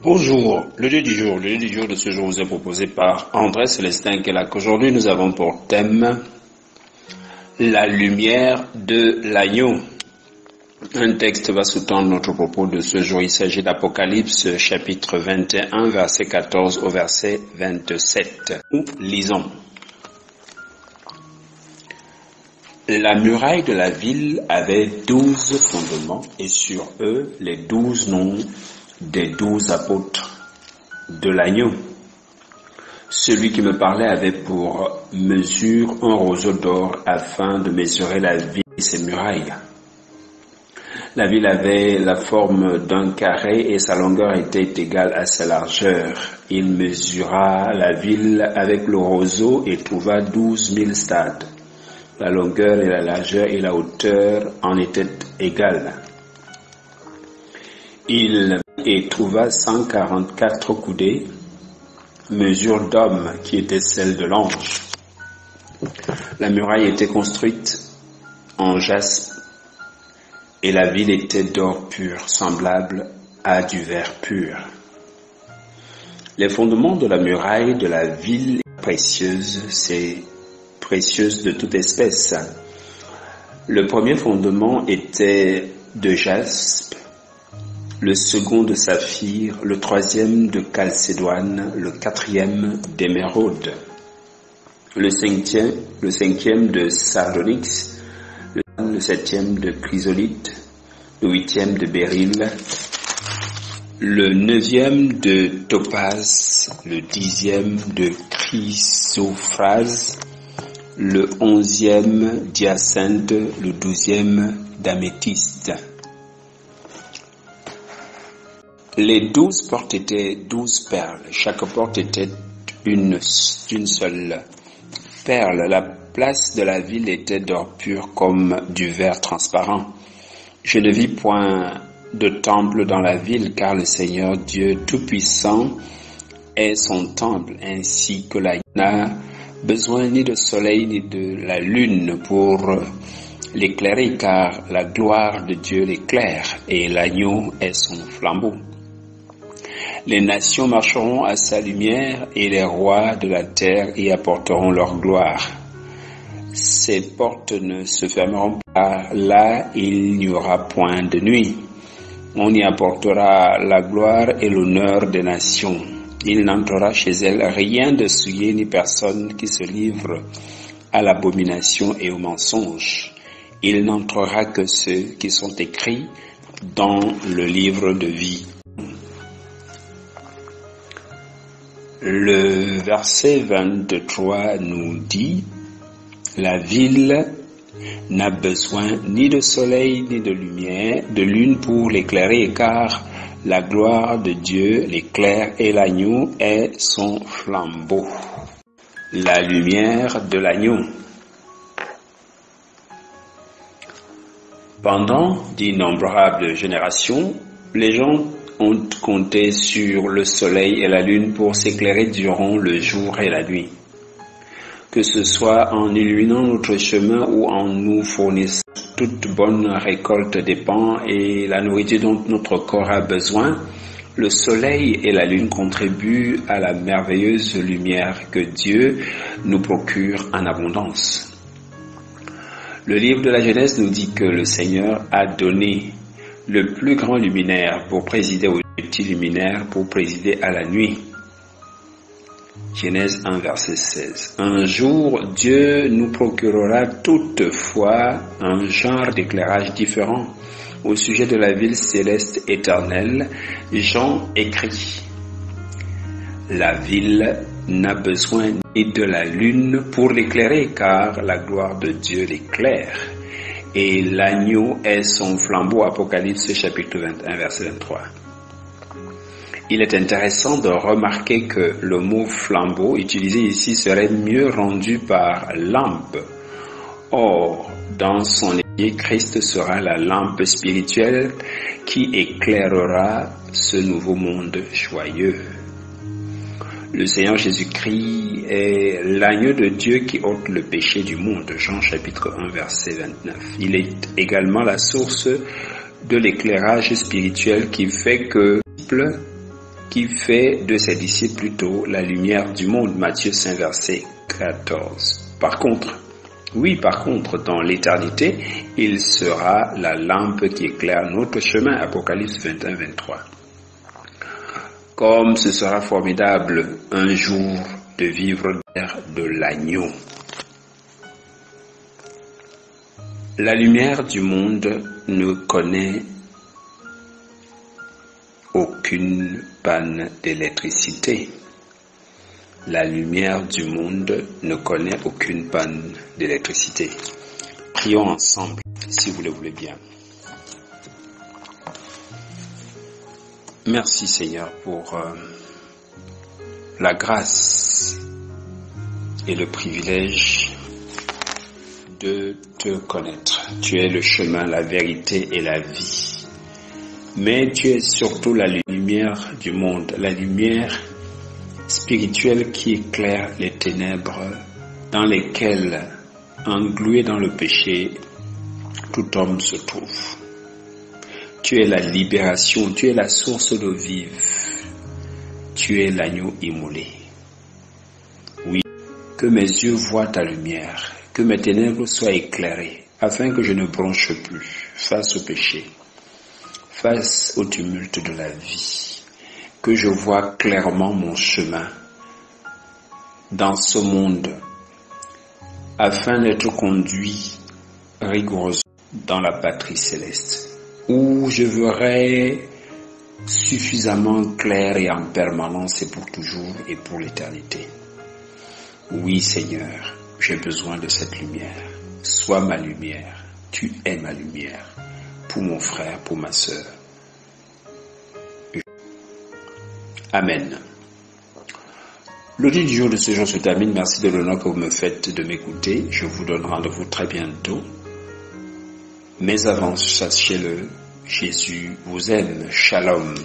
Bonjour, le lieu du jour. Le lieu du jour de ce jour vous est proposé par André Célestin Kellac. Aujourd'hui, nous avons pour thème la lumière de l'agneau. Un texte va sous-tendre notre propos de ce jour. Il s'agit d'Apocalypse chapitre 21, verset 14 au verset 27. Nous lisons. La muraille de la ville avait 12 fondements et sur eux les 12 noms des 12 apôtres de l'agneau. Celui qui me parlait avait pour mesure un roseau d'or afin de mesurer la ville et ses murailles. La ville avait la forme d'un carré et sa longueur était égale à sa largeur. Il mesura la ville avec le roseau et trouva 12 000 stades. La longueur et la largeur et la hauteur en étaient égales. Il trouva 144 coudées, mesure d'homme qui était celle de l'ange. La muraille était construite en jaspe et la ville était d'or pur, semblable à du verre pur. Les fondements de la muraille de la ville précieuse, c'est précieuse de toute espèce. Le premier fondement était de jaspe, le second de saphir, le troisième de chalcédoine, le quatrième d'émeraude, le cinquième de sardonyx, le septième de chrysolite, le huitième de béryl, le neuvième de topaze, le dixième de chrysophrase, le 11e d'hyacinthe, le 12e d'améthyste. Les 12 portes étaient 12 perles. Chaque porte était d'une seule perle. La place de la ville était d'or pur comme du verre transparent. Je ne vis point de temple dans la ville, car le Seigneur Dieu Tout-Puissant est son temple, ainsi que la n'a besoin ni de soleil ni de la lune pour l'éclairer, car la gloire de Dieu l'éclaire et l'agneau est son flambeau. Les nations marcheront à sa lumière et les rois de la terre y apporteront leur gloire. Ses portes ne se fermeront pas, là il n'y aura point de nuit. On y apportera la gloire et l'honneur des nations. Il n'entrera chez elle rien de souillé ni personne qui se livre à l'abomination et au mensonge. Il n'entrera que ceux qui sont écrits dans le livre de vie. Le verset 23 nous dit, la ville n'a besoin ni de soleil ni de lumière, de lune pour l'éclairer, car la gloire de Dieu l'éclaire et l'agneau est son flambeau. La lumière de l'agneau. Pendant d'innombrables générations, les gens ont compté sur le soleil et la lune pour s'éclairer durant le jour et la nuit. Que ce soit en illuminant notre chemin ou en nous fournissant toute bonne récolte des pains et la nourriture dont notre corps a besoin, le soleil et la lune contribuent à la merveilleuse lumière que Dieu nous procure en abondance. Le livre de la Genèse nous dit que le Seigneur a donné le plus grand luminaire pour présider au petit luminaire pour présider à la nuit. Genèse 1, verset 16. Un jour, Dieu nous procurera toutefois un genre d'éclairage différent. Au sujet de la ville céleste éternelle, Jean écrit, la ville n'a besoin ni de la lune pour l'éclairer, car la gloire de Dieu l'éclaire. Et l'agneau est son flambeau, Apocalypse chapitre 21, verset 23. Il est intéressant de remarquer que le mot flambeau utilisé ici serait mieux rendu par lampe. Or, dans son évangile, Christ sera la lampe spirituelle qui éclairera ce nouveau monde joyeux. Le Seigneur Jésus-Christ est l'agneau de Dieu qui ôte le péché du monde. Jean chapitre 1 verset 29. Il est également la source de l'éclairage spirituel qui fait que qui fait de ses disciples plutôt la lumière du monde. Matthieu 5, verset 14. Par contre, dans l'éternité, il sera la lampe qui éclaire notre chemin. Apocalypse 21, 23. Comme ce sera formidable un jour de vivre l'ère de l'agneau. La lumière du monde ne connaît aucune panne d'électricité. La lumière du monde ne connaît aucune panne d'électricité. Prions ensemble, si vous le voulez bien. Merci Seigneur pour la grâce et le privilège de te connaître. Tu es le chemin, la vérité et la vie. Mais tu es surtout la lumière du monde, la lumière spirituelle qui éclaire les ténèbres dans lesquelles, englué dans le péché, tout homme se trouve. Tu es la libération, tu es la source d'eau vive, tu es l'agneau immolé. Oui, que mes yeux voient ta lumière, que mes ténèbres soient éclairées, afin que je ne bronche plus face au péché, face au tumulte de la vie. Que je vois clairement mon chemin dans ce monde, afin d'être conduit rigoureusement dans la patrie céleste, où je verrai suffisamment clair et en permanence et pour toujours et pour l'éternité. Oui Seigneur, j'ai besoin de cette lumière. Sois ma lumière, tu es ma lumière, pour mon frère, pour ma sœur. Amen. L'audit du jour de ce jour se termine. Merci de l'honneur que vous me faites de m'écouter. Je vous donne rendez-vous très bientôt. Mais avant, sachez-le, Jésus vous aime. Shalom.